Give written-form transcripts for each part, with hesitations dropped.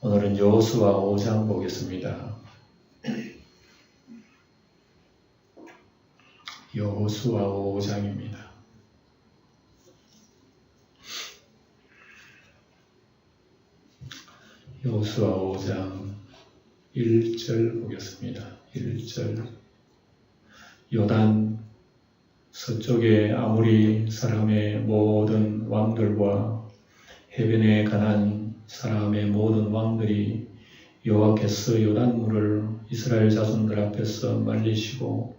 오늘은 여호수아 5장 보겠습니다. 여호수아 5장입니다. 여호수아 5장 1절 보겠습니다. 1절 요단 서쪽의 아모리 사람의 모든 왕들과 해변에 가난 사람의 모든 왕들이 여호와께서 요단물을 이스라엘 자손들 앞에서 말리시고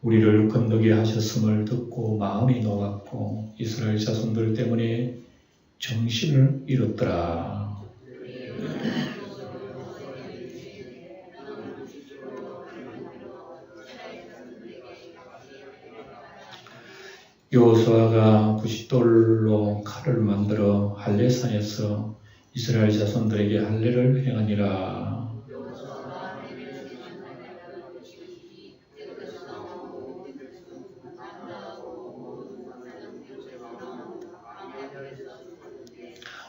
우리를 건너게 하셨음을 듣고 마음이 녹았고 이스라엘 자손들 때문에 정신을 잃었더라. 여호수아가 부싯돌로 칼을 만들어 할례산에서 이스라엘 자손들에게 할례를 행하니라.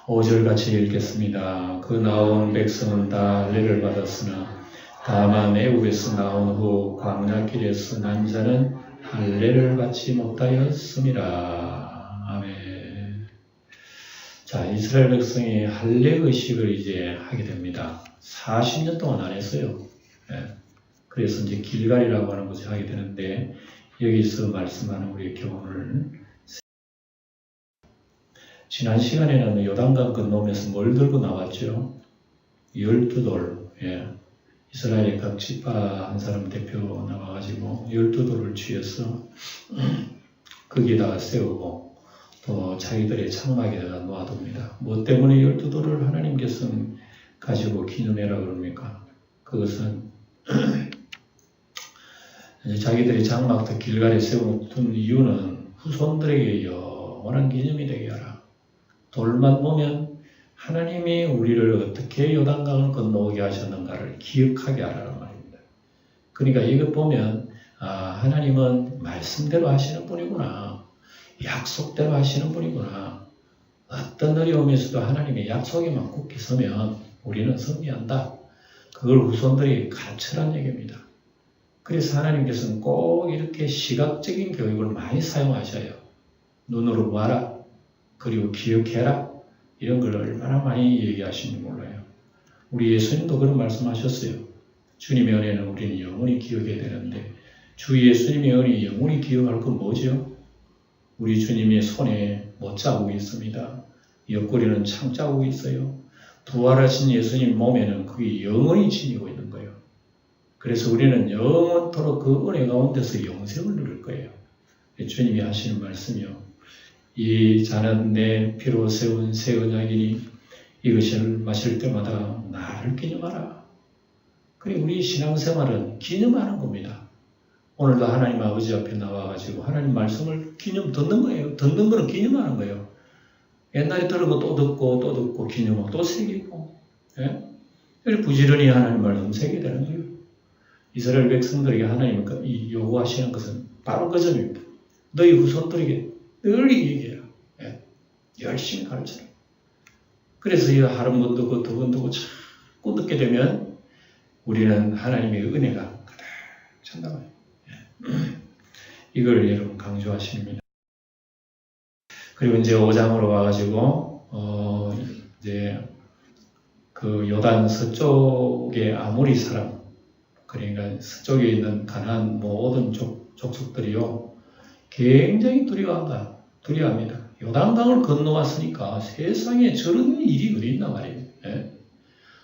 오절 같이 읽겠습니다. 그 나온 백성은 다 할례를 받았으나 다만 애굽에서 나온 후 광야길에서 난 자는 할례를 받지 못하였음이라. 아멘. 자, 이스라엘 백성이 할례 의식을 이제 하게 됩니다. 40년 동안 안 했어요. 그래서 이제 길갈이라고 하는 곳에 하게 되는데 여기서 말씀하는 우리의 교훈을 지난 시간에는 요단강 건너면서 뭘 들고 나왔죠? 12돌. 이스라엘의 각 지파 한 사람 대표 나와가지고 12돌을 쥐어서 거기에다가 세우고 또 자기들의 장막에다가 놓아둡니다. 뭐 때문에 12돌을 하나님께서는 가지고 기념해라 그럽니까? 그것은 자기들의 장막도 길갈에 세워둔 이유는 후손들에게 영원한 기념이 되게 하라. 돌만 보면 하나님이 우리를 어떻게 요단강을 건너오게 하셨는가를 기억하게 하라는 말입니다. 그러니까 이것 보면 하나님은 말씀대로 하시는 분이구나. 약속대로 하시는 분이구나. 어떤 어려움에서도 하나님의 약속에만 굳게 서면 우리는 승리한다. 그걸 후손들이 가르쳐란 얘기입니다. 그래서 하나님께서는 꼭 이렇게 시각적인 교육을 많이 사용하셔요. 눈으로 봐라. 그리고 기억해라. 이런 걸 얼마나 많이 얘기하시는지 몰라요. 우리 예수님도 그런 말씀하셨어요. 주님의 은혜는 우리는 영원히 기억해야 되는데 주 예수님의 은혜 영원히 기억할 건 뭐죠? 우리 주님의 손에 못자국이 있습니다. 옆구리는 창자국이 있어요. 부활하신 예수님 몸에는 그게 영원히 지니고 있는 거예요. 그래서 우리는 영원토록 그 은혜 가운데서 영생을 누릴 거예요. 주님이 하시는 말씀이요. 이 잔은 내 피로 세운 새 언약이니 이것을 마실 때마다 나를 기념하라. 그리고 우리 신앙생활은 기념하는 겁니다. 오늘도 하나님 아버지 앞에 나와가지고 하나님 말씀을 듣는 거예요. 듣는 거는 기념하는 거예요. 옛날에 들은 거 또 듣고 기념하고 또 새기고. 그래서 부지런히 하나님 말씀 새기게 되는 거예요. 이스라엘 백성들에게 하나님이 요구하시는 것은 바로 그 점입니다. 너희 후손들에게 늘 얘기해라. 열심히 가르쳐라. 그래서 이 하는 건 듣고 두번 듣고 자꾸 듣게 되면 우리는 하나님의 은혜가 가득 찬다고요. 이걸 여러분 강조하십니다. 그리고 이제 5장으로 와가지고 이제 그 요단 서쪽의 아모리 사람, 그러니까 서쪽에 있는 가나안 모든 족속들이요 굉장히 두려워합니다. 요단강을 건너왔으니까 세상에 저런 일이 어디 있나 말이에요.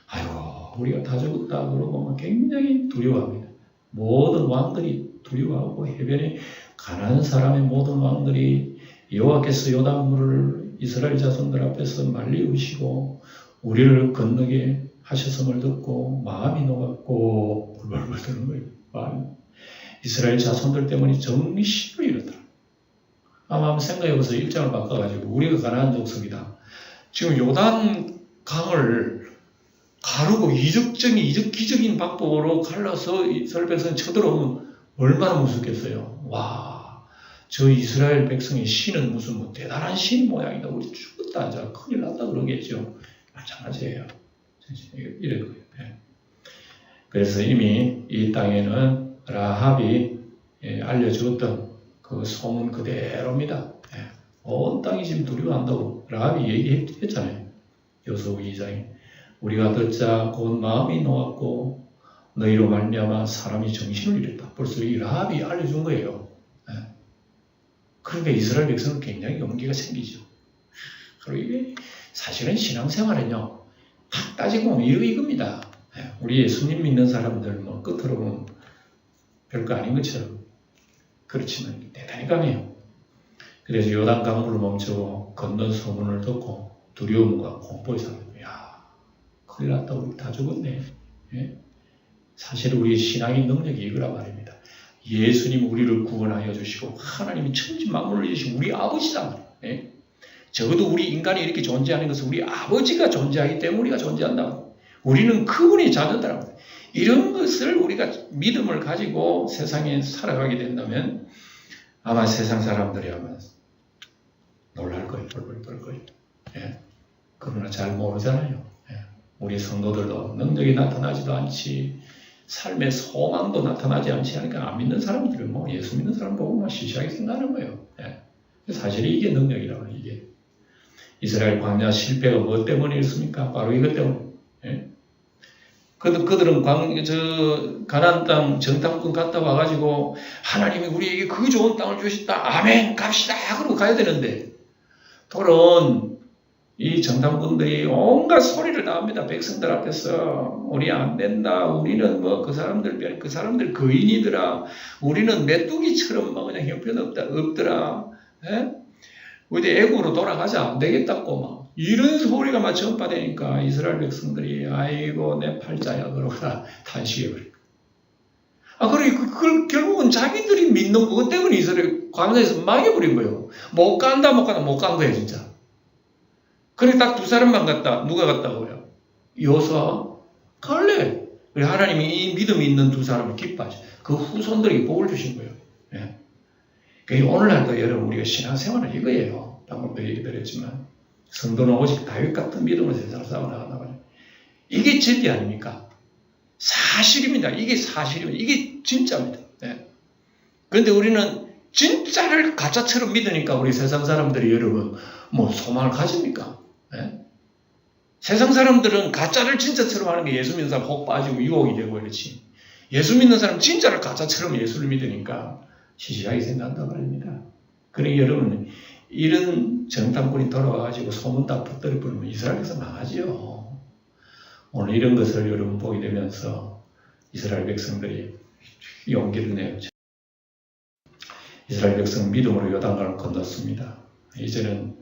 아이고 우리가 다 죽었다 그러고 굉장히 두려워합니다. 모든 왕들이 두려워하고 해변에 가난한 사람의 모든 왕들이 여호와께서 요단물을 이스라엘 자손들 앞에서 말리우시고 우리를 건너게 하셨음을 듣고 마음이 녹았고 불벌벌 드는 거예요. 이스라엘 자손들 때문에 정신을 잃었다. 아마 한번 생각해보세요. 입장을 바꿔가지고 우리가 가나안 족속이다. 지금 요단 강을 가르고 기적인 방법으로 갈라서 이스라엘 백성이 쳐들어오면 얼마나 무섭겠어요. 와, 저 이스라엘 백성의 신은 무슨 대단한 신 모양이다. 우리 죽었다, 이제 큰일 났다 그러겠죠. 마찬가지예요. 이런 거예요. 예. 그래서 이미 이 땅에는 라합이 알려주었던 그 소문 그대로입니다. 예. 온 땅이 지금 두려워한다고 라합이 얘기했잖아요. 여호수아 2장에 우리가 듣자 곧 마음이 놓았고 너희로 말미암아 사람이 정신을 잃었다. 벌써 이 라합이 알려준 거예요. 예. 그러니까 이스라엘 백성은 굉장히 용기가 생기죠. 그리고 이게 사실은 신앙생활은요, 딱 따지고 보면 이겁니다. 예. 우리 예수님 믿는 사람들 뭐 끝으로 보면 별거 아닌 것처럼 그렇지만 대단히 강해요. 그래서 요단 강물을 멈추고 건넌 소문을 듣고 두려움과 공포에 살고, 야, 큰일 났다, 우리 다 죽었네. 예? 사실 우리의 신앙의 능력이 이거라 말입니다. 예수님 우리를 구원하여 주시고 하나님이 천지 만물을 이루신 우리 아버지다. 예? 적어도 우리 인간이 이렇게 존재하는 것은 우리 아버지가 존재하기 때문에 우리가 존재한다. 우리는 그분이 자녀더라고요. 이런 것을 우리가 믿음을 가지고 세상에 살아가게 된다면 아마 세상 사람들이 아마 놀랄 거예요. 벌벌 거예요. 예. 그러나 잘 모르잖아요. 예. 우리 성도들도 능력이 나타나지도 않지, 삶의 소망도 나타나지 않지 하니까 안 믿는 사람들은 뭐 예수 믿는 사람 보고 막 시시하게 생각하는 거예요. 예. 사실 이게 능력이라고 해요. 이게 이스라엘 광야 실패가 뭐 때문이었습니까? 바로 이것 때문에. 예. 그들은 가나안 땅 정탐꾼 갔다 와가지고 하나님이 우리에게 그 좋은 땅을 주셨다. 아멘, 갑시다. 그러고 가야 되는데 돌아온 이 정탐꾼들이 온갖 소리를 다 합니다. 백성들 앞에서 우리 안 된다. 우리는 뭐 그 사람들 거인이더라. 우리는 메뚜기처럼 막 그냥 형편없더라. 예? 우리 애국으로 돌아가자. 안 되겠다고 막 이런 소리가 막 전파되니까 이스라엘 백성들이 아이고 내 팔자야 그러고 탄식해버리고. 그걸 결국은 자기들이 믿는 그것 때문에 이스라엘 광야에서 망해버린 거예요. 못 간다 못 간 거예요 진짜. 그래 딱 두 사람만 갔다. 누가 갔다고요? 여호수아, 갈렙. 하나님이 이 믿음이 있는 두 사람을 기뻐하죠. 그 후손들에게 복을 주신 거예요. 예. 그러니까 오늘날도 여러분 우리가 신앙생활은 이거예요. 방금도 얘기드렸지만 성도는 오직 다윗 같은 믿음으로 세상을 싸워나간다고. 이게 진리 아닙니까? 사실입니다. 이게 사실입니다. 이게 진짜입니다. 예. 그런데 우리는 진짜를 가짜처럼 믿으니까 우리 세상 사람들이 여러분 뭐 소망을 가집니까? 예? 세상 사람들은 가짜를 진짜처럼 하는 게 예수 믿는 사람 혹 빠지고 유혹이 되고 그렇지. 예수 믿는 사람 진짜를 가짜처럼 예수를 믿으니까 시시하게 생각한단 말입니다. 그러니 여러분 이런 정탐꾼이 돌아와가지고 소문 딱 퍼뜨려 버리면 이스라엘에서 망하지요. 오늘 이런 것을 여러분 보게 되면서 이스라엘 백성들이 용기를 내었죠. 이스라엘 백성은 믿음으로 요단강을 건넜습니다. 이제는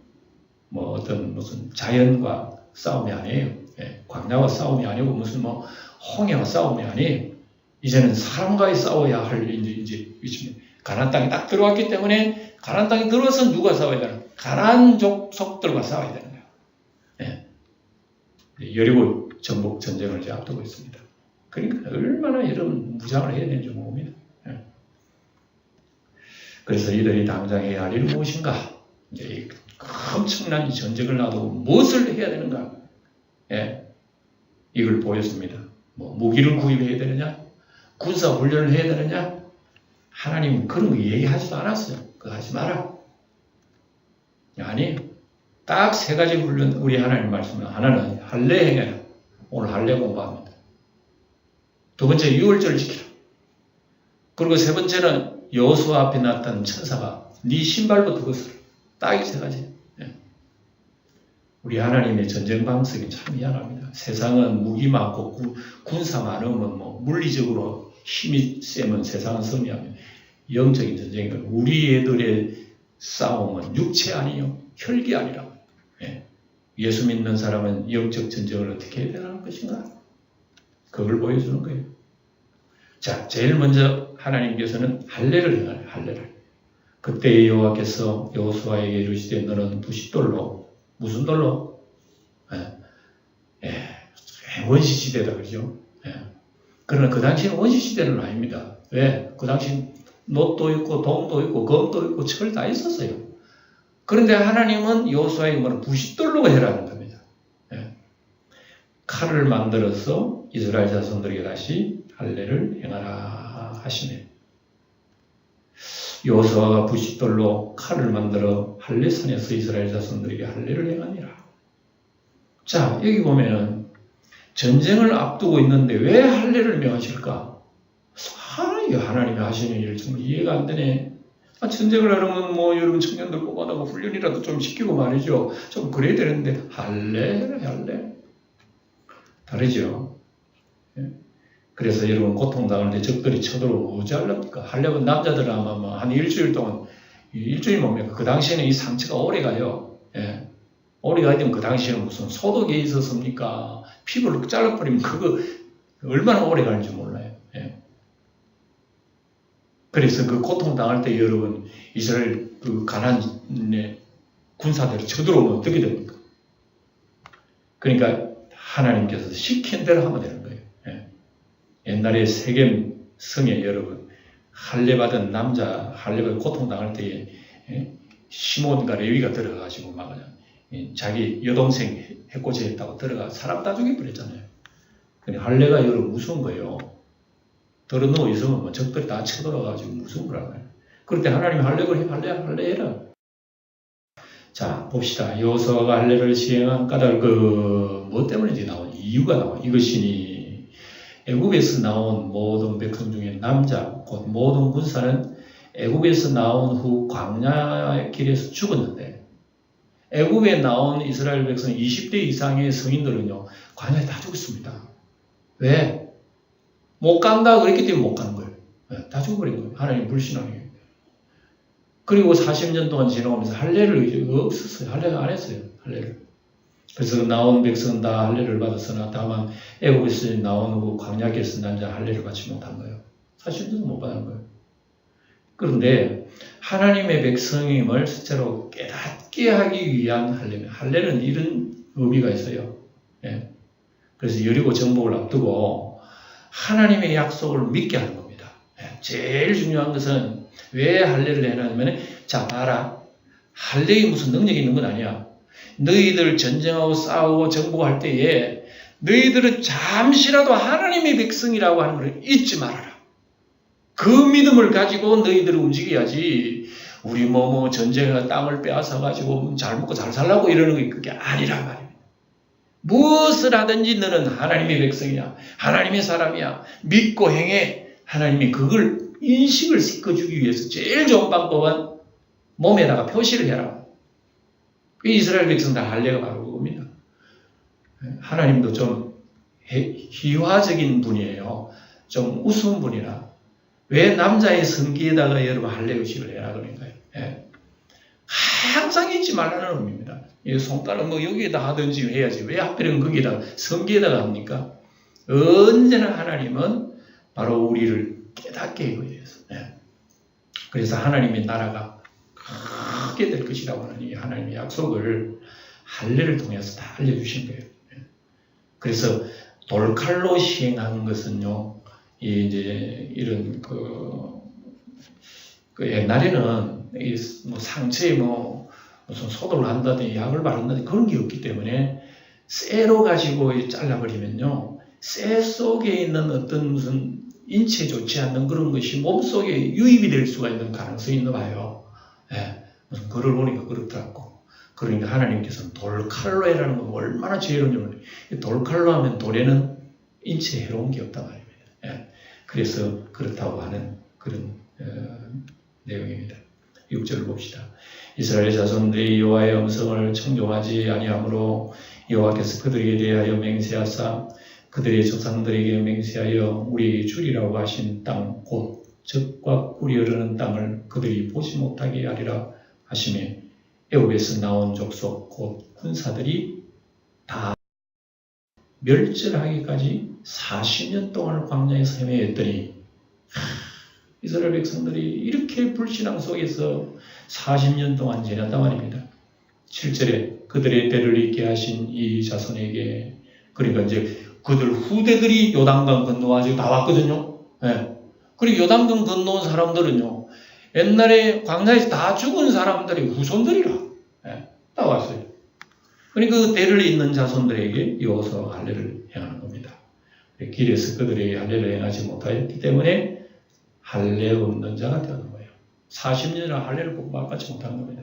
뭐 어떤 무슨 자연과 싸움이 아니에요. 예, 광야와 싸움이 아니고 무슨 뭐 홍해와 싸움이 아니에요. 이제는 사람과의 싸워야 할 이제 위치입니다. 가나안 땅에 딱 들어왔기 때문에 가나안 땅에 들어와서 누가 싸워야 되나? 가나안 족속들과 싸워야 되는 거예요. 예. 여리고 정복 전쟁을 이제 앞두고 있습니다. 그러니까 얼마나 이런 무장을 해야 되는지 모릅니다. 예. 그래서 이들이 당장 해야 할 일은 무엇인가? 이제 엄청난 전쟁을 놔두고 무엇을 해야 되는가? 예. 이걸 보였습니다. 뭐 무기를 구입해야 되느냐? 군사 훈련을 해야 되느냐? 하나님은 그런 거 얘기하지도 않았어요. 그거 하지 마라. 아니, 딱 세 가지 훈련 우리 하나님 말씀은 하나는 할례 행해라. 오늘 할례 공부합니다. 두 번째 유월절을 지키라. 그리고 세 번째는 여호수아 앞에 나타난 천사가 네 신발부터 벗으라. 딱 이 세 가지. 예. 우리 하나님의 전쟁 방식이 참 희한합니다. 세상은 무기 많고 군사 많으면 뭐 물리적으로 힘이 세면 세상은 승리합니다. 영적인 전쟁은 우리 애들의 싸움은 육체 아니요 혈기 아니라고. 예. 예수 믿는 사람은 영적 전쟁을 어떻게 해야 되는 것인가? 그걸 보여주는 거예요. 자, 제일 먼저 하나님께서는 할례를 행하라. 할례를. 그때 여호와께서 여호수아에게 이르시되 너는 부싯돌로 무슨 돌로? 원시시대다 그죠? 예. 그러나 그 당시에는 원시시대는 아닙니다. 왜? 그 당시 놋도 있고 동도 있고 검도 있고 철 다 있었어요. 그런데 하나님은 여호수아에게 뭐는 부싯돌로 해라는 겁니다. 예. 칼을 만들어서 이스라엘 자손들에게 다시 할례를 행하라 하시네. 여호수아가 부싯돌로 칼을 만들어 할례산에서 이스라엘 자손들에게 할례를 행하니라. 자, 여기 보면은 전쟁을 앞두고 있는데 왜 할례를 명하실까? 하나님이 하시는 일을 정말 이해가 안 되네. 전쟁을 하려면 뭐 여러분 청년들 뽑아다가 훈련이라도 좀 시키고 말이죠. 좀 그래야 되는데 할례 다르죠. 예? 그래서 여러분 고통당할 때 적들이 쳐들어오면 어찌 하렵니까? 하려면 남자들은 아마 뭐 한 일주일 동안, 일주일 뭡니까? 그 당시에는 이 상처가 오래 가요. 예. 오래 가야 되면 그 당시에는 무슨 소독에 있었습니까? 피부를 잘라버리면 그거 얼마나 오래 가는지 몰라요. 예. 그래서 그 고통당할 때 여러분 이스라엘 그 가나안의 군사들이 쳐들어오면 어떻게 됩니까? 그러니까 하나님께서 시킨 대로 하면 되는 거예요. 예. 옛날에 세겜 성에 여러분 할례받은 남자 할례받은 고통당할 때에 시몬과 레위가 들어가가지고 막 자기 여동생 해코지 했다고 들어가 사람 다 죽여버렸잖아요. 근데 할례가 여러분 무서운 거예요. 들어누워 있으면 뭐 적들이 다 쳐들어가가지고 무서운 거라고요. 그럴 때 하나님이 할례 해라. 자, 봅시다. 여호수아가 할례를 시행한 까닭 뭐 때문인지 나온 이유가 나와. 이것이니 애굽에서 나온 모든 백성 중에 남자 곧 모든 군사는 애굽에서 나온 후 광야의 길에서 죽었는데 애굽에 나온 이스라엘 백성 20대 이상의 성인들은요 광야에 다 죽었습니다. 왜? 못 간다 그랬기 때문에 못 가는 거예요. 다 죽어버린 거예요. 하나님 불신앙이에요. 그리고 40년 동안 지나가면서 할례를 없었어요. 할례 안 했어요. 할례를. 그래서 나온 백성은 다 할례를 받았으나 다만 애굽에서 나온 후 광야길에서 난 자 할례를 받지 못한 거예요. 40년도 못 받은 거예요. 그런데 하나님의 백성임을 실제로 깨닫게 하기 위한 할례는, 할례는 이런 의미가 있어요. 예. 그래서 여리고 정복을 앞두고 하나님의 약속을 믿게 하는 겁니다. 예. 제일 중요한 것은 왜 할례를 해놨냐면, 자 봐라, 할례에 무슨 능력이 있는 건 아니야. 너희들 전쟁하고 싸우고 정복할 때에 너희들은 잠시라도 하나님의 백성이라고 하는 걸 잊지 말아라. 그 믿음을 가지고 너희들을 움직여야지. 우리 뭐 전쟁에 땅을 빼앗아 가지고 잘 먹고 잘 살라고 이러는 게 그게 아니란 말입니다. 무엇을 하든지 너는 하나님의 백성이야. 하나님의 사람이야. 믿고 행해. 하나님이 그걸 인식을 시켜주기 위해서 제일 좋은 방법은 몸에다가 표시를 해라. 이스라엘 백성들 할례가 바로 그겁니다. 하나님도 좀 희화적인 분이에요. 좀 우스운 분이라. 왜 남자의 성기에다가 여러분 할례 의식을 해라 그러니까요. 예. 항상 잊지 말라는 의미입니다. 이 손가락 뭐 여기에다 하든지 해야지. 왜 하필은 거기에다가 성기에다가 합니까? 언제나 하나님은 바로 우리를 깨닫게 하기 위해서. 예. 그래서 하나님의 나라가 크게 될 것이라고 하는 이 하나님의 약속을 할례를 통해서 다 알려주신 거예요. 예. 그래서 돌칼로 시행하는 것은요, 이제 이런 그 옛날에는 뭐 상처에 뭐 무슨 소독을 한다든지 약을 바른다든지 그런 게 없기 때문에 쇠로 가지고 잘라버리면요, 쇠 속에 있는 어떤 무슨 인체에 좋지 않는 그런 것이 몸속에 유입이 될 수가 있는 가능성이 있나 봐요. 예, 무슨 글을 보니까 그렇더라고. 그러니까 하나님께서는 돌칼로 해라는 건 얼마나 지혜로운지. 돌칼로 하면 돌에는 인체에 해로운 게 없단 말입니다. 예, 그래서 그렇다고 하는 그런 내용입니다. 6절을 봅시다. 이스라엘 자손들이 여호와의 음성을 청종하지 아니하므로 여호와께서 그들에게 대하여 맹세하사 그들의 조상들에게 맹세하여 우리 주리라고 하신 땅 곧 적과 꿀이 흐르는 땅을 그들이 보지 못하게 하리라 하시며 애굽에서 나온 족속 곧 군사들이 다 멸절하기까지 40년 동안을 광야에서 헤매했더니 이스라엘 백성들이 이렇게 불신앙 속에서 40년 동안 지냈단 말입니다. 7절에 그들의 때를 잊게 하신 이 자손에게, 그러니까 이제 그들 후대들이 요단강 건너와서 다 왔거든요. 네. 그리고 요단강 건너온 사람들은요, 옛날에 광야에서 다 죽은 사람들의 후손들이라. 딱 왔어요. 그러니까 그 때를 잇는 자손들에게 이어서 할례를 행하는 겁니다. 길에서 그들에게 할례를 행하지 못하였기 때문에 할례 없는 자가 되는 거예요. 40년이나 할례를 꼭 맛받지 못한 겁니다.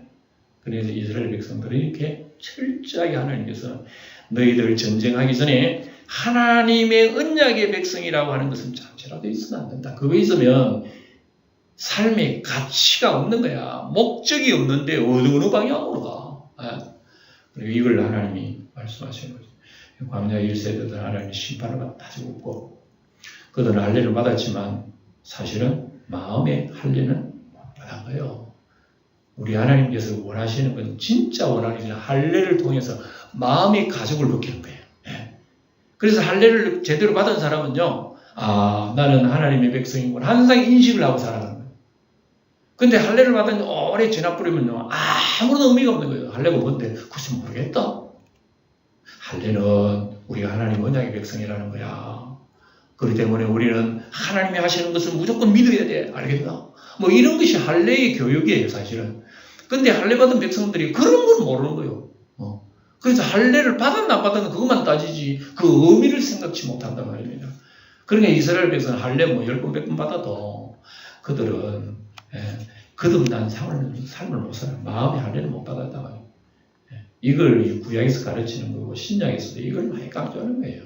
그래서 이스라엘 백성들이 이렇게 철저하게 하나님께서 너희들 전쟁하기 전에 하나님의 언약의 백성이라고 하는 것은 잠시라도 있으면 안 된다. 그거 있으면 삶의 가치가 없는 거야. 목적이 없는데 어느 방향으로 가. 그리고 이걸 하나님이 말씀하시는 거죠. 광야 1세대들 하나님이 심판을 다 죽었고 그들은 할례를 받았지만 사실은 마음의 할례는 못 받은 거예요. 우리 하나님께서 원하시는 건 진짜 원하는 할례를 통해서 마음의 가족을 느끼는 거예요. 그래서 할례를 제대로 받은 사람은요, 나는 하나님의 백성이구나 항상 인식을 하고 살아가는 거예요. 근데 할례를 받은 오래 지나버리면요, 아무런 의미가 없는 거예요. 할례가 뭔데? 그것이 모르겠다. 할례는 우리가 하나님 언약의 백성이라는 거야. 그렇기 때문에 우리는 하나님이 하시는 것을 무조건 믿어야 돼. 알겠나? 뭐 이런 것이 할례의 교육이에요, 사실은. 근데 할례 받은 백성들이 그런 걸 모르는 거예요. 그래서 할례를 받았나 안 받았나 그것만 따지지 그 의미를 생각지 못한단 말입니다. 그러니까 이스라엘 백성은 할례 뭐 10번 100번 받아도 그들은 거듭난 삶을 못 살아요. 마음의 할례를 못 받았다 말이에요. 이걸 구약에서 가르치는 거고 신약에서도 이걸 많이 강조하는 거예요.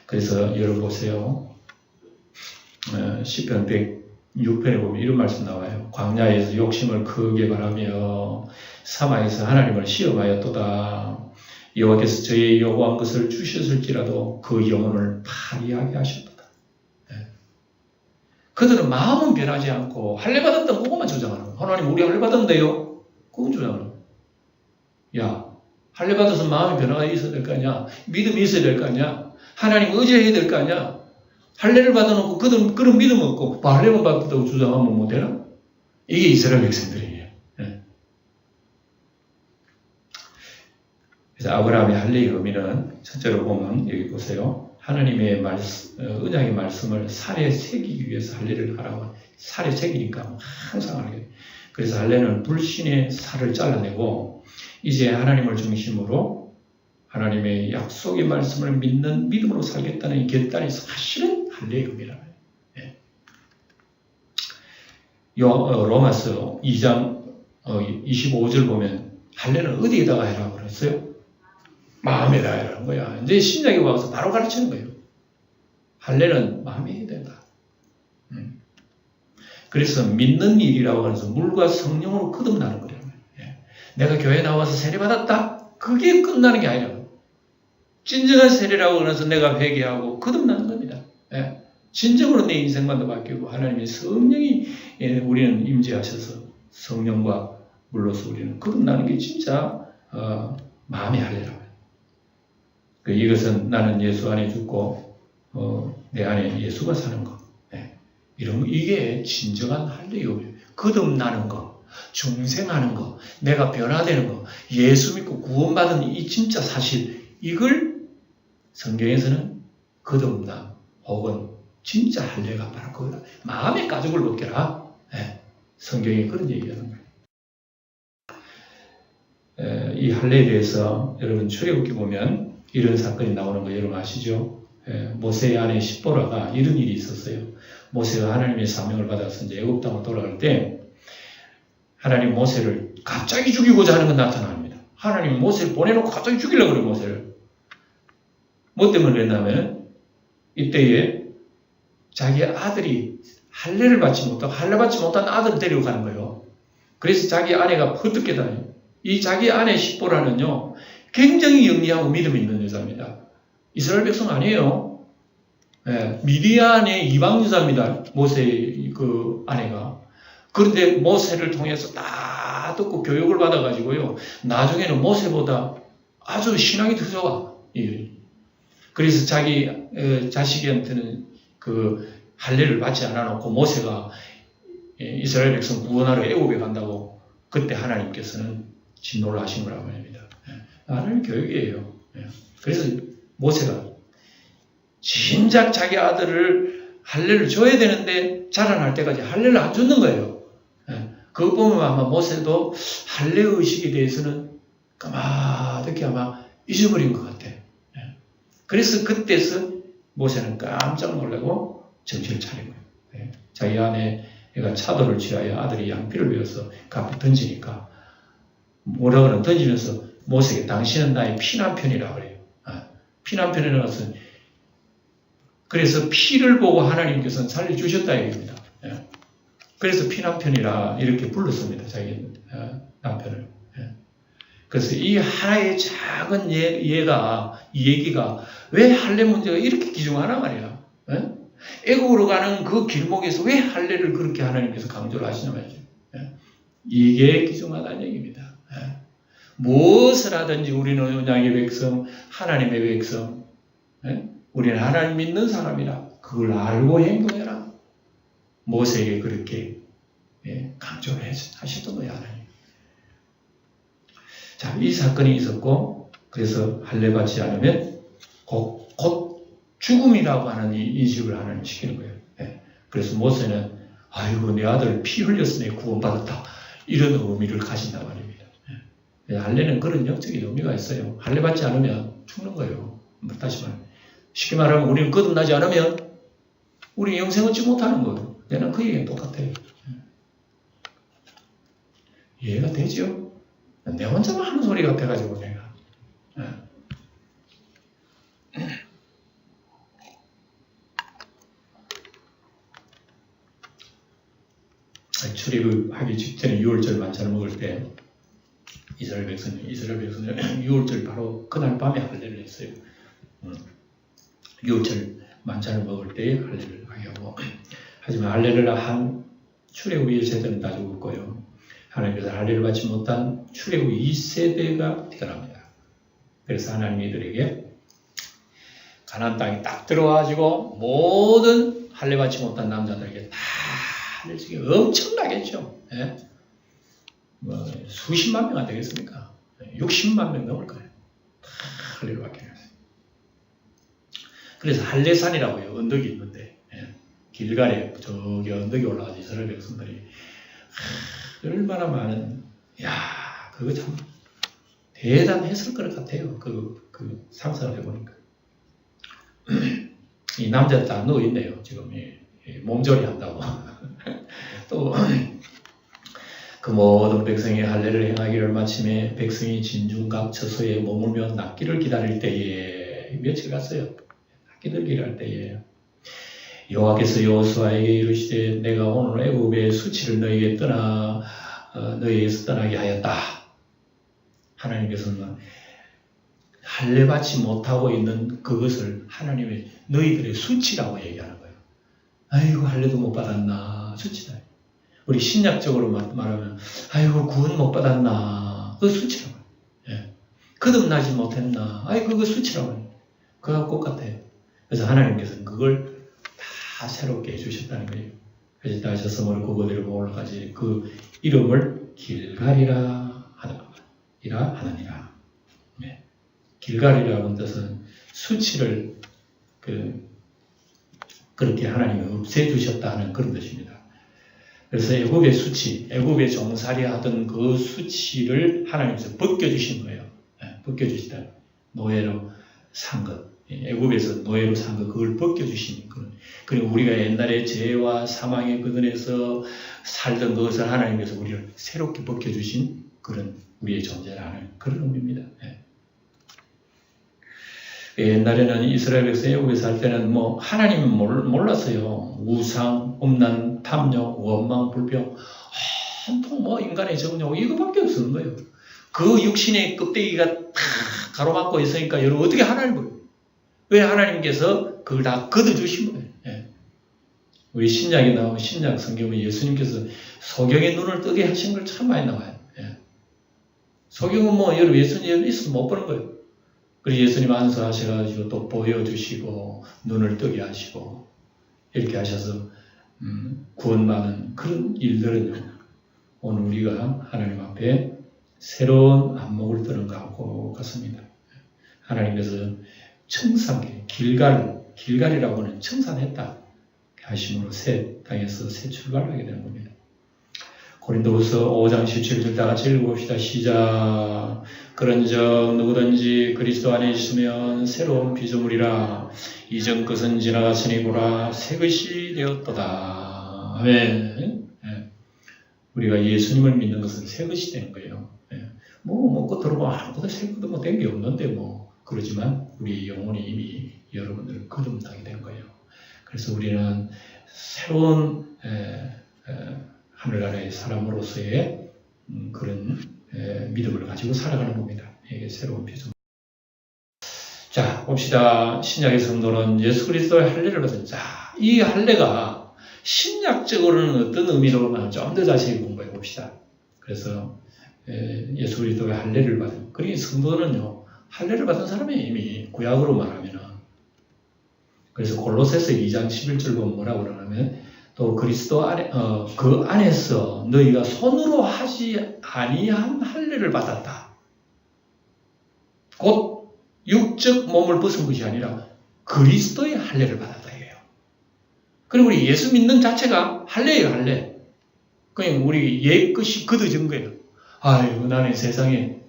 그래서 여러분 보세요. 시편 106편에 보면 이런 말씀 나와요. 광야에서 욕심을 크게 바라며 사막에서 하나님을 시험하였도다. 여호와께서 저의 요구한 것을 주셨을지라도 그 영혼을 파리하게 하셨도다. 그들은 마음은 변하지 않고 할례 받았던 그것만 주장하는 거예요. 하나님 우리 할례 받았는데요. 그건 주장하는 거예요. 야, 할례 받아서 마음의 변화가 있어야 될 거 아니야. 믿음이 있어야 될 거 아니야. 하나님 의지해야 될 거 아니야. 할례를 받아놓고 그런 믿음 없고 할례만 받았다고 주장하면 못 되나? 이게 이스라엘 백성들이에요. 그래서 아브라함의 할례의 의미는 첫째로 보면 여기 보세요. 하나님의 언약의 말씀을 살에 새기기 위해서 할례를 하라고. 살에 새기니까 항상 하게 돼요. 그래서 할례는 불신의 살을 잘라내고 이제 하나님을 중심으로 하나님의 약속의 말씀을 믿는 믿음으로 살겠다는 이 결단이 사실은 할례의 의미라는 거예요. 로마서 2장 25절 보면 할례는 어디에다가 해라고 그랬어요? 마음에다 해라는 거야. 이제 신약에 와서 바로 가르치는 거예요. 할례는 마음에 해야 된다. 그래서 믿는 일이라고 하면서 물과 성령으로 거듭나는 거예요. 내가 교회 나와서 세례받았다? 그게 끝나는 게 아니라 진정한 세례라고 해서 내가 회개하고 거듭나는 겁니다. 진정으로 내 인생만도 바뀌고 하나님의 성령이 우리는 임재하셔서 성령과 물로서 우리는 거듭나는 게 진짜 마음의 할례라고 해요. 이것은 나는 예수 안에 죽고 내 안에 예수가 사는 것. 이게 진정한 할례예요. 거듭나는 것, 중생하는 것, 내가 변화되는 것, 예수 믿고 구원받은 이 진짜 사실, 이걸 성경에서는 거듭남 혹은 진짜 할례가 바로 그거다. 마음의 가죽을 벗겨라. 성경이 그런 얘기하는 거예요. 이 할례에 대해서 여러분 출애굽기 보면 이런 사건이 나오는 거 여러분 아시죠? 모세의 아내 십보라가 이런 일이 있었어요. 모세가 하나님의 사명을 받아서 이제 애굽 땅으로 돌아갈 때 하나님 모세를 갑자기 죽이고자 하는 건 나타납니다. 하나님 모세를 보내놓고 갑자기 죽이려고 그래요. 모세를. 뭐 때문에 그랬냐면 이때에 자기 아들이 할례를 받지 못하고 할례 받지 못한 아들을 데리고 가는 거예요. 그래서 자기 아내가 퍼뜩 깨달아요. 이 자기 아내 십보라는요 굉장히 영리하고 믿음이 있는 여자입니다. 이스라엘 백성 아니에요. 미디안의 이방 여자입니다. 모세의 그 아내가. 그런데 모세를 통해서 다 듣고 교육을 받아가지고요. 나중에는 모세보다 아주 신앙이 더 좋아. 그래서 자기 자식한테는 그 할례를 받지 않아놓고 모세가 이스라엘 백성 구원하러 애굽에 간다고 그때 하나님께서는 진노를 하신 거라고 합니다. 하나님 교육이에요. 그래서 모세가 진작 자기 아들을 할례를 줘야 되는데 자라날 때까지 할례를 안 줬는 거예요. 그거 보면 아마 모세도 할례 의식에 대해서는 까마득히 아마 잊어버린 것 같아. 그래서 그때서 모세는 깜짝 놀라고 정신을 차린 거예요. 자기 아내가 차도를 취하여 아들이 양피를 베어서 갚아 던지니까 뭐라 그러면 던지면서 모세에게 당신은 나의 피난편이라 그래요. 피난편이라는 것은 그래서 피를 보고 하나님께서는 살려주셨다 얘기입니다. 그래서 피난편이라 이렇게 불렀습니다. 자기 남편을. 그래서 이 하나의 작은 이 얘기가 왜 할례 문제가 이렇게 귀중하나 말이야. 애국으로 가는 그 길목에서 왜 할례를 그렇게 하나님께서 강조를 하시냐 말이죠. 이게 귀중하다는 얘기입니다. 무엇을 하든지 우리는 언약의 백성, 하나님의 백성, 우리는 하나님 믿는 사람이라 그걸 알고 행동해라. 모세에게 그렇게 강조를 하셨던 거예요. 하나님. 자, 이 사건이 있었고 그래서 할례 받지 않으면 곧 죽음이라고 하는 이 인식을 하나님 시키는 거예요. 그래서 모세는 아이고 내 아들 피 흘렸으니 구원받았다. 이런 의미를 가진단 말입니다. 할례는 그런 영적인 의미가 있어요. 할례 받지 않으면 죽는 거예요. 다시 말하면 쉽게 말하면 우리는 거듭나지 않으면 우리 영생 얻지 못하는 거예요. 내는 그 얘기는 똑같아요. 이해가 되죠? 내 혼자만 하는 소리 같아가지고 내가. 출애굽하기 직전에 6월절 만찬을 먹을 때 이스라엘 백성은 6월절 바로 그날 밤에 할례를 했어요. 6월절 만찬을 먹을 때 할례를 하게 하고 하지만 할례를 한 출애굽의 세대는 다 죽었고요. 하나님께서 할례를 받지 못한 출애굽 2세대가 태어납니다. 그래서 하나님이 이들에게 가나안 땅에 딱 들어와가지고 모든 할례 받지 못한 남자들에게 다 할례 주기 엄청나겠죠. 수십만 명 안 되겠습니까? 60만 명 넘을 거예요. 다 할례를 받게 됐어요. 그래서 할례산이라고 해요. 언덕이 있는데 길갈에 저기 언덕에 올라가서 이스라엘 백성들이 얼마나 많은 그거 참 대단했을 것 같아요. 그 상상을 해보니까 이 남자 다 누워 있네요. 지금 몸조리 한다고 또 그 모든 백성이 할례를 행하기를 마침에 백성이 진중각 처소에 머물며 낫기를 기다릴 때에 며칠 갔어요. 낫기를 기다릴 때에 여호와께서 여호수아에게 이르시되 내가 오늘 애굽의 수치를 너희에게서 떠나게 하였다. 하나님께서는 할례 받지 못하고 있는 그것을 하나님의 너희들의 수치라고 얘기하는 거예요. 아이고 할례도 못 받았나 수치다. 우리 신약적으로 말하면 아이고 구원 못 받았나 그거 수치라고 해요. 거듭나지 못했나 아이고 그거 수치라고 해요. 그거하고 똑같아요. 그래서 하나님께서는 그걸 다 새롭게 해주셨다는 거예요. 그래서 다시 성을 그곳으로 올라가지 그 이름을 길갈이라 하느니라. 길갈이라는 뜻은 수치를 그렇게 하나님이 없애주셨다는 그런 뜻입니다. 그래서 애굽의 수치, 애굽의 종살이 하던 그 수치를 하나님께서 벗겨주신 거예요. 벗겨주시다. 노예로 산 것. 애굽에서 노예로 산 것, 그걸 벗겨주신 것. 그리고 우리가 옛날에 죄와 사망의 그늘에서 살던 것을 하나님께서 우리를 새롭게 벗겨주신 그런 우리의 존재라는 그런 의미입니다. 옛날에는 이스라엘 백성이 애굽에 살 때는 하나님은 몰랐어요. 우상, 음란, 탐욕, 원망, 불평, 온통 인간의 정욕 이거밖에 없었는 거예요. 그 육신의 껍데기가 다 가로막고 있으니까 여러분 어떻게 하나님을 왜 하나님께서 그걸 다 걷어주신 거예요. 우리 신약에 나오는 신약 성경은 예수님께서 소경의 눈을 뜨게 하신 걸 참 많이 나와요. 소경은 여러분 예수님 있으면 못 보는 거예요. 그리고 예수님 안수하셔가지고 또 보여주시고 눈을 뜨게 하시고 이렇게 하셔서 구원받는 그런 일들은요. 오늘 우리가 하나님 앞에 새로운 안목을 뜨는 것하고 같습니다. 하나님께서 청산기, 길갈이라고 하는 청산했다 하심으로 새 땅에서 새 출발을 하게 되는 겁니다. 고린도후서 5장 17절 다 같이 읽어봅시다. 시작. 그런즉 누구든지 그리스도 안에 있으면 새로운 피조물이라 이전 것은 지나갔으니 보라 새 것이 되었도다. 아멘. 우리가 예수님을 믿는 것은 새 것이 되는 거예요. 겉으로 아무것도 새 것도 된 게 없는데 그러지만 우리 영혼이 이미 여러분들을 거듭나게 된 거예요. 그래서 우리는 새로운 하늘나라의 사람으로서의 그런 믿음을 가지고 살아가는 겁니다. 이게 새로운 피조물. 자, 봅시다. 신약의 성도는 예수 그리스도의 할례를 받은 자, 이 할례가 신약적으로는 어떤 의미로 좀 더 자세히 공부해 봅시다. 그래서 예수 그리스도의 할례를 받은, 그러니 성도는요, 할례를 받은 사람이 이미 구약으로 말하면은, 그래서 골로새서 2장 11절 보면 뭐라고 그러냐면, 또 그리스도 안에 그 안에서 너희가 손으로 하지 아니한 할례를 받았다. 곧 육적 몸을 벗은 것이 아니라 그리스도의 할례를 받았다 이거예요. 그리고 우리 예수 믿는 자체가 할례예요, 할례. 그냥 우리 옛 것이 걷어진 거예요. 아이고 나는 세상에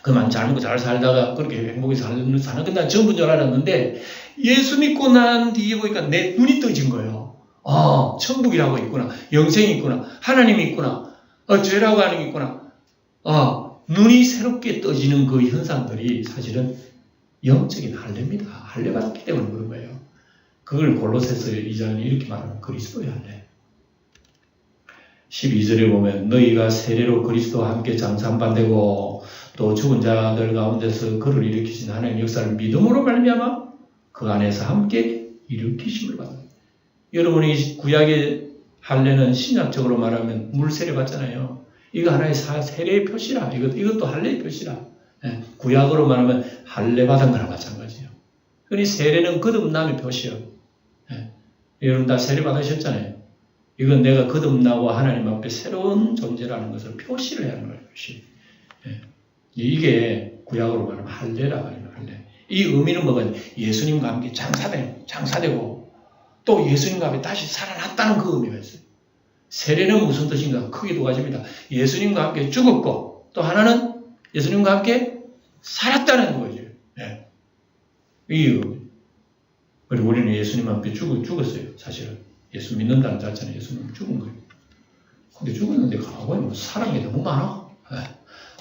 그만 잘 먹고 잘 살다가 그렇게 행복해서 사는 건 난 전부인 줄 알았는데 예수 믿고 난 뒤에 보니까 내 눈이 떠진 거예요. 천국이라고 있구나. 영생이 있구나. 하나님이 있구나. 죄라고 하는 게 있구나. 눈이 새롭게 떠지는 그 현상들이 사실은 영적인 할례입니다. 할례 받았기 때문에 그런 거예요. 그걸 골로새서 2장이 이렇게 말하는 그리스도의 할례. 12절에 보면 너희가 세례로 그리스도와 함께 장사받되고 또 죽은 자들 가운데서 그를 일으키신 하나님의 역사를 믿음으로 말미암아 그 안에서 함께 일으키심을 받는. 여러분이 구약의 할례는 신약적으로 말하면 물세례 받잖아요. 이거 하나의 세례의 표시라. 이것도 할례의 표시라. 구약으로 말하면 할례 받은 거랑 마찬가지예요. 그러니 세례는 거듭남의 표시예요. 여러분 다 세례 받으셨잖아요. 이건 내가 거듭나고 하나님 앞에 새로운 존재라는 것을 표시를 하는 거예요. 표시. 이게 구약으로 말하면 할례라고 하는 거예요. 할례. 이 의미는 뭐가 예수님과 함께 장사되고 또 예수님과 함께 다시 살아났다는 그 의미가 있어요. 세례는 무슨 뜻인가? 크게 두 가지입니다. 예수님과 함께 죽었고 또 하나는 예수님과 함께 살았다는 거죠. 이 의미. 그리고 우리는 예수님 앞에 죽었어요. 사실은. 예수 믿는다는 자체는 예수님 죽은 거예요. 근데 죽었는데 가고 사랑이 너무 많아.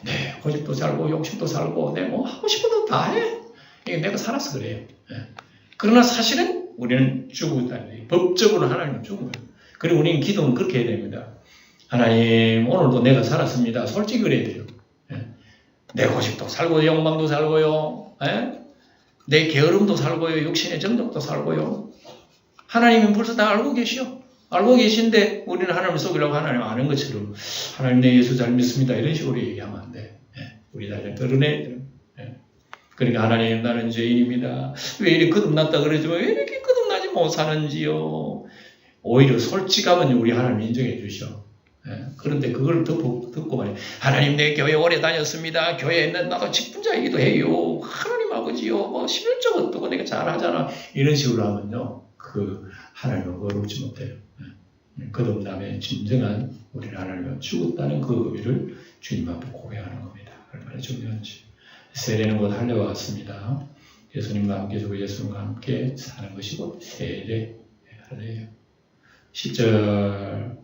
내 고집도 살고 욕심도 살고 내 하고 싶은 거 다 해. 이게 내가 살아서 그래요. 그러나 사실은 우리는 죽었다. 법적으로 하나님은 죽은 거예요. 그리고 우리는 기도는 그렇게 해야 됩니다. 하나님 오늘도 내가 살았습니다. 솔직히 그래야 돼요. 내 고집도 살고 욕망도 살고요. 내 게으름도 살고요. 육신의 정욕도 살고요. 하나님은 벌써 다 알고 계시오. 알고 계신데 우리는 하나님을 속이려고 하나님 아는 것처럼 하나님 내 예수 잘 믿습니다. 이런 식으로 얘기하면 안 돼. 우리 자신을 드러내야 돼요. 그러니까 하나님 나는 죄인입니다. 왜 이렇게 거듭났다 그러지만 왜 이렇게 거듭나지 못하는지요. 오히려 솔직하면 우리 하나님 인정해 주셔. 그런데 그걸 듣고 말이에요. 하나님 내 교회 오래 다녔습니다. 교회에 나도 직분자이기도 해요. 하나님 아버지요. 11조 어떻고 내가 잘하잖아. 이런 식으로 하면요. 그 하나님을 거룩지 못해요. 거듭남의 진정한 우리는 하나님을 죽었다는 그 의미를 주님 앞에 고백하는 겁니다. 얼마나 중요한지. 세례는 곧 할례와 같습니다. 예수님과 함께 죽고 예수님과 함께 사는 것이고 세례, 할례예요. 10절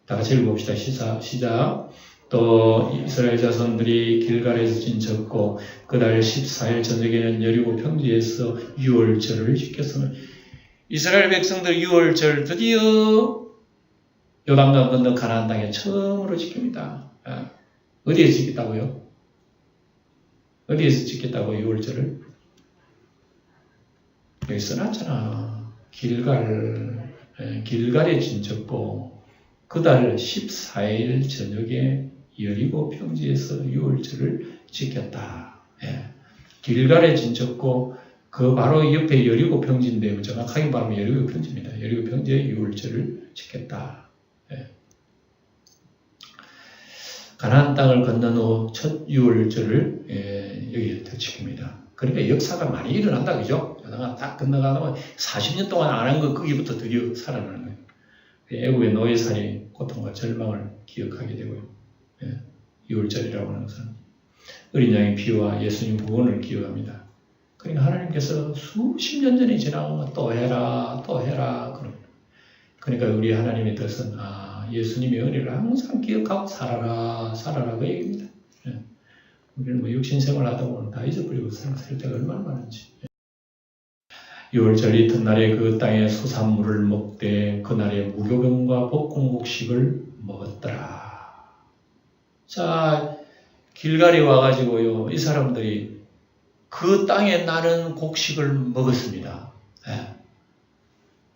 다 같이 읽어봅시다. 시작. 또 이스라엘 자손들이 길갈에서 진쳤고 그달 14일 저녁에는 여리고 평지에서 유월절을 지켰으면 이스라엘 백성들 유월절 드디어 요단강 건너 가나안 땅에 처음으로 지킵니다. 어디에서 지켰다고요? 어디에서 지켰다고요? 유월절을? 여기 써놨잖아. 길갈에 진쳤고 그달 14일 저녁에 여리고 평지에서 유월절을 지켰다. 길갈에 진쳤고 그 바로 옆에 여리고 평지인데 정확하게 말하면 여리고 평지입니다. 여리고 평지에 유월절을 지켰다. 가나안 땅을 건넌 후 첫 유월절을 여기에 지킵니다. 그러니까 역사가 많이 일어난다, 그죠? 여기다가 딱 건너가면 40년 동안 안 한 거 거기부터 드디어 살아나는 거예요. 애국의 노예살이 고통과 절망을 기억하게 되고요. 6월절이라고 하는 것은 어린 양의 피와 예수님 구원을 기억합니다. 그러니까 하나님께서 수십 년 전에 지나가면 또 해라 그럽니다. 그러니까 우리 하나님의 뜻은 예수님의 은혜를 항상 기억하고 살아라 그 얘기입니다. 우리는 뭐 육신생활 하다 보면 다 잊어버리고 살 때가 얼마나 많은지. 6월절 이튿날에 그 땅의 소산물을 먹되 그날에 무교병과 볶음곡식을 먹었더라. 자, 길갈이 와가지고요, 이 사람들이 그 땅에 나는 곡식을 먹었습니다.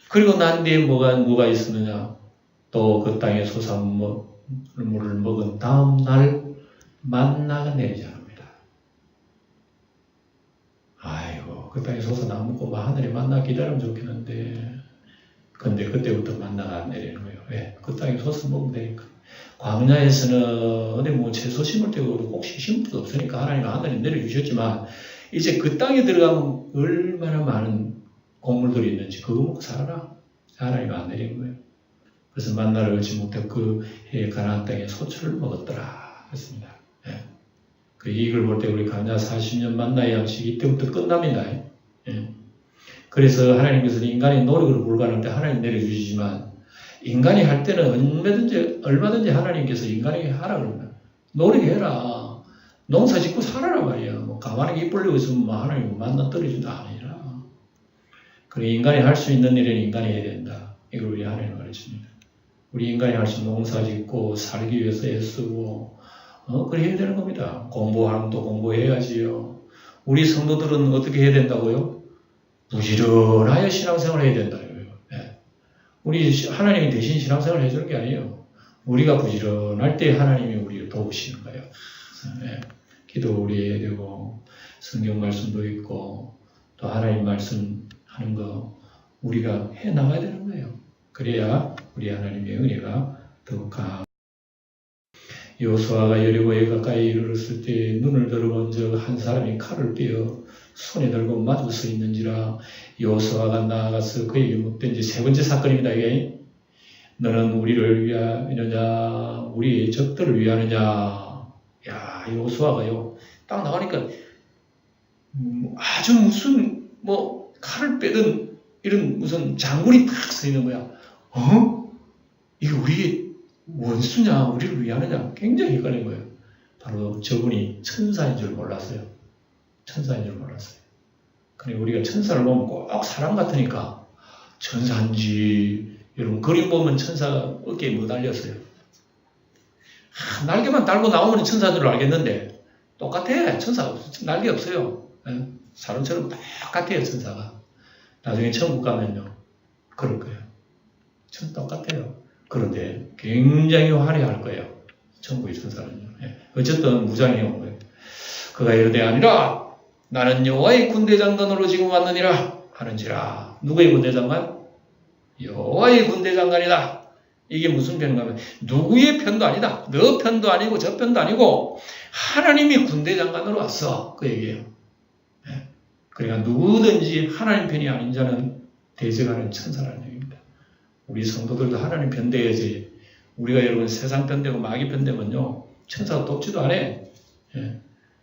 그리고 난 뒤에 뭐가 있었느냐? 또 그 땅에 소산물을 먹은 다음 날 만나가 내리지 않습니다. 아이고, 그 땅에 소산 안 먹고 하늘에 만나 기다리면 좋겠는데, 근데 그때부터 만나가 안 내리는 거예요. 왜? 그 땅에 소산 먹으면 되니까. 광야에서는 어디 뭐 채소 심을 때도 곡식 심을 때도 없으니까 하나님이 하늘에 내려주셨지만, 이제 그 땅에 들어가면 얼마나 많은 곡물들이 있는지 그거 먹고 살아라. 하나님이 안 내린 거예요. 그래서 만나를 얻지 못해 그 해에 가나안 땅에 소출을 먹었더라 했습니다. 그 이익을 볼 때 우리 광야 40년 만나의 양식이 이때부터 끝납니다. 그래서 하나님께서는 인간의 노력으로 불가능할 때 하나님 내려주시지만, 인간이 할 때는 얼마든지 하나님께서 인간에게 하라 그럽니다. 노력해라. 농사 짓고 살아라 말이야. 뭐 가만히 입 벌리고 있으면 뭐 하나님 만나 떨어진다 아니라. 그래, 인간이 할 수 있는 일은 인간이 해야 된다. 이걸 우리 하나님 가르칩니다. 우리 인간이 할 수 있는 농사 짓고 살기 위해서 애쓰고 그래 해야 되는 겁니다. 공부하면 또 공부해야지요. 우리 성도들은 어떻게 해야 된다고요? 부지런하여 신앙생활을 해야 된다고요. 우리 하나님이 대신 신앙생활을 해주는 게 아니에요. 우리가 부지런할 때 하나님이 우리를 도우시는 거예요. 기도 우리 해야 되고, 성경 말씀도 있고, 또 하나님 말씀 하는 거 우리가 해 나가야 되는 거예요. 그래야 우리 하나님의 은혜가 더욱 강하고. 여호수아가 여리고에 가까이 이르렀을 때 눈을 들어본 적 한 사람이 칼을 빼어 손에 들고 마주 서 있는지라. 여호수아가 나아가서 그에게 묻든지. 세 번째 사건입니다. 이게 너는 우리를 위하느냐 우리의 적들을 위하느냐. 야, 여호수아가요 딱 나가니까 아주 무슨 뭐 칼을 빼든 이런 무슨 장군이 딱 서 있는 거야. 이게 우리의 원수냐 우리를 위하느냐. 굉장히 헷갈린 거예요. 바로 저분이 천사인 줄 몰랐어요. 천사인 줄 몰랐어요. 그러니까 우리가 천사를 보면 꼭 사람 같으니까 천사인지, 여러분 그림 보면 천사가 어깨에 뭐 달렸어요. 날개만 달고 나오면 천사인 줄 알겠는데 똑같아. 천사 날개 없어요. 사람처럼 똑같아요. 천사가. 나중에 천국 가면요 그럴 거예요. 천 똑같아요. 그런데 굉장히 화려할 거예요. 천국의 천사는요. 어쨌든 무장해 온 거예요. 그가 이르되 아니라 나는 여호와의 군대장관으로 지금 왔느니라 하는지라. 누구의 군대장관? 여호와의 군대장관이다. 이게 무슨 편인가 하면 누구의 편도 아니다. 너 편도 아니고 저 편도 아니고 하나님이 군대장관으로 왔어. 그 얘기예요. 그러니까 누구든지 하나님 편이 아닌 자는 대적하는 천사라는 얘기입니다. 우리 성도들도 하나님 편대야지. 우리가 여러분 세상 편대고 마귀 편대면요 천사가 돕지도 않아.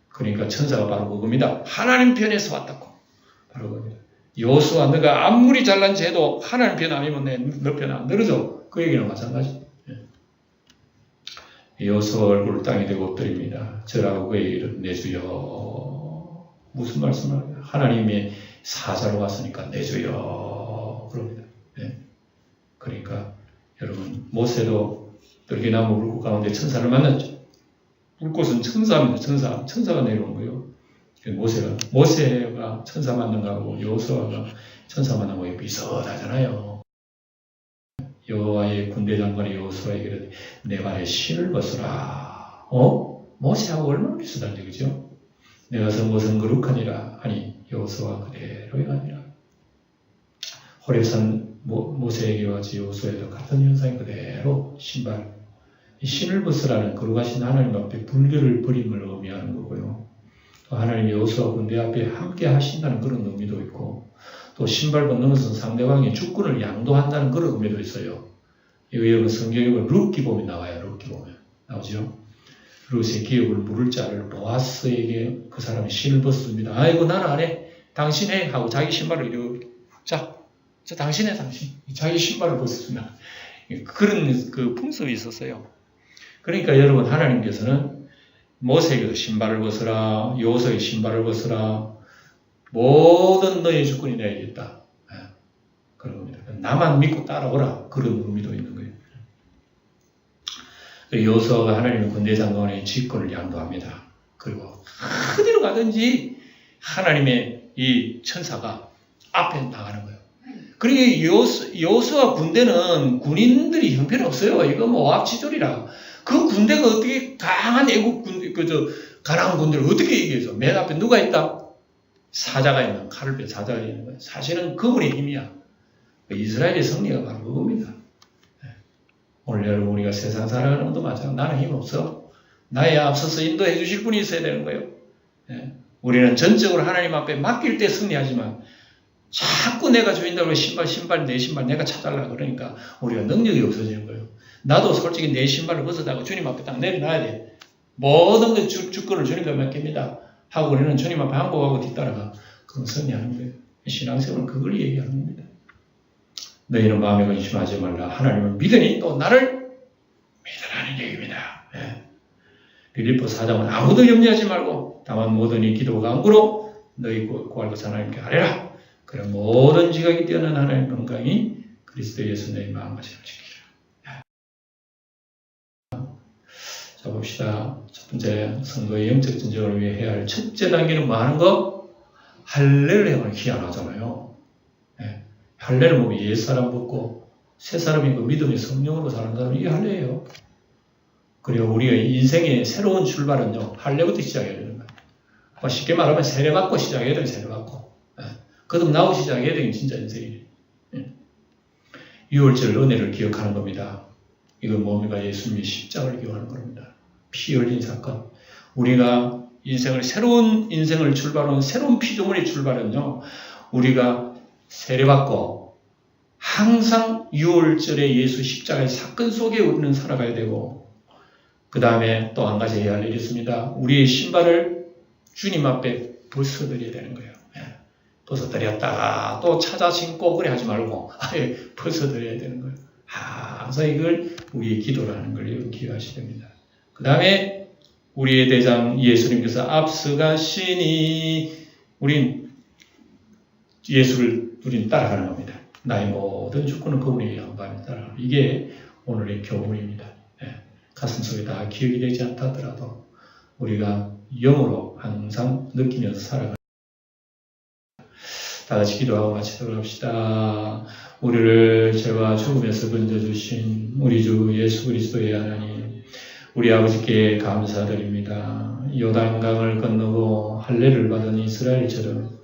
그러니까 천사가 바로 그겁니다. 하나님 편에서 왔다고. 바로 그겁니다. 여호수아 너가 아무리 잘난 죄도 하나님 편 아니면 너 편 안 들어줘. 그 얘기는 마찬가지. 여호수아 얼굴을 땅에 대고 엎드립니다. 저라고 그에게 이르되 내 주여. 무슨 말씀을 합니까? 하나님의 사자로 왔으니까 내 주여 그럽니다. 그러니까 여러분 모세도 들기나무 불꽃 가운데 천사를 만났죠. 불꽃은 천사입니다. 천사가 내려온 거예요. 모세가 천사 만난 거하고 여호수아가 천사 만난 거에 비슷하잖아요. 여호와의 군대 장관이 여호수아에게 이르되 내 발에 신을 벗으라. 모세하고 얼마나 비슷한지 그죠? 내가 선것은 거룩하니라 하니 여호수아 그대로 행하니라. 호렙산 모세에게 와지 여호수아에도 같은 현상이 그대로 신발. 이 신을 벗으라는 거룩하신 하나님 앞에 분별을 버림을 의미하는 거고요. 또 하나님이 여호수아 군대 앞에 함께 하신다는 그런 의미도 있고, 또 신발 벗는 것은 상대방의 주권을 양도한다는 그런 의미도 있어요. 이거 여러분 성경에 보면 룻기 보면 나와요. 그렇게 보면 나오죠. 룻의 기업을 물을 자를 보아스에게 그 사람이 신을 벗습니다. 아이고 나는 안 해. 당신 해 하고 자기 신발을 이렇게 자 당신 해 당신. 자기 신발을 벗습니다. 그런 그 풍습이 있었어요. 그러니까 여러분 하나님께서는 모세에게도 신발을 벗으라, 요셉의 신발을 벗으라, 모든 너의 주권이 내게 있다. 그런 겁니다. 나만 믿고 따라오라. 그런 의미도 있는 거예요. 요셉가 하나님의 군대 장관의 직권을 양도합니다. 그리고 어디로 가든지 하나님의 이 천사가 앞에 나가는 거예요. 그리고 요셉과 군대는 군인들이 형편없어요. 이거 뭐 오합지졸이라. 그 군대가 어떻게 강한 애국 군대, 가난한 군대를 어떻게 이겨서 맨 앞에 누가 있다? 사자가 있는, 칼을 뺀 사자가 있는 거예요. 사실은 그분의 힘이야. 이스라엘의 승리가 바로 그겁니다. 오늘 여러분 우리가 세상 살아가는 것도 마찬가지로 나는 힘 없어. 나에 앞서서 인도해 주실 분이 있어야 되는 거예요. 우리는 전적으로 하나님 앞에 맡길 때 승리하지만 자꾸 내가 주인다고 신발 내 신발 내가 찾달라 그러니까 우리가 능력이 없어지는 거예요. 나도 솔직히 내 신발을 벗어다가 주님 앞에 딱 내려놔야 돼. 모든 것 주권을 주님께 맡깁니다. 하고 우리는 주님 앞에 항복하고 뒤따라가. 그럼 승리하는 거예요. 신앙생활은 그걸 얘기하는 겁니다. 너희는 마음에 근심하지 말라. 하나님을 믿으니 또 나를 믿으라는 얘기입니다. 빌립보 4장은 아무도 염려하지 말고 다만 모든 이 기도가 간구로 너희 구할 것 하나님께 하리라. 그런 모든 지각이 뛰어난 하나님의 건강이 그리스도 예수 너희 마음가짐을 지키라. 자 봅시다. 첫 번째 선거의 영적 전쟁을 위해 해야 할 첫째 단계는 뭐 하는 거? 할례를 해야 희한하잖아요. 할례를 보면 옛사람 벗고 새사람이 그 믿음의 성령으로 사는 사람이 이게 할례예요. 그리고 우리가 인생의 새로운 출발은요. 할례부터 시작해야 되는 거예요. 쉽게 말하면 세례받고 시작해야 돼요. 세례받고. 거듭 나고 시작해야 되긴 진짜 인생이에요. 6월절 은혜를 기억하는 겁니다. 이건 뭡니까? 예수님이 십자가를 기억하는 겁니다. 피 흘린 사건. 우리가 새로운 인생을 출발하는 새로운 피조물의 출발은요. 우리가 세례받고 항상 6월절에 예수 십자가의 사건 속에 우리는 살아가야 되고 그 다음에 또 한 가지 해야 할 일이 있습니다. 우리의 신발을 주님 앞에 벗어드려야 되는 거예요. 벗어드렸다가 또 찾아 신고 그래 하지 말고 아예 벗어드려야 되는 거예요. 항상 이걸 우리의 기도라는 걸 여러분 기억하셔야 됩니다. 그 다음에 우리의 대장 예수님께서 앞서가시니 우린 예수를 우린 따라가는 겁니다. 나의 모든 주권은 그분에게 양보하며 따라가는 이게 오늘의 교훈입니다. 가슴속에 다 기억이 되지 않다 하더라도 우리가 영으로 항상 느끼면서 살아가는 다 같이 기도하고 마치도록 합시다. 우리를 죄와 죽음에서 건져주신 우리 주 예수 그리스도의 하나님, 우리 아버지께 감사드립니다. 요단강을 건너고 할례를 받은 이스라엘처럼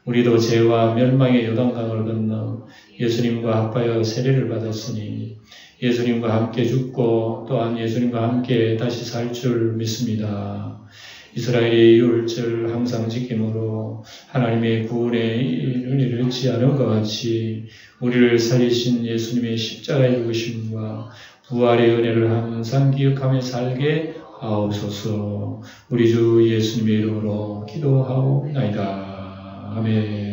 우리도 죄와 멸망의 요단강을 건너 예수님과 합하여 세례를 받았으니 예수님과 함께 죽고 또한 예수님과 함께 다시 살 줄 믿습니다. 이스라엘의 유월절 항상 지킴으로 하나님의 구원의 은혜를 잃지 않은 것 같이 우리를 살리신 예수님의 십자가의 죽으심과 부활의 은혜를 항상 기억하며 살게 하옵소서. 우리 주 예수님의 이름으로 기도하옵나이다. 아멘.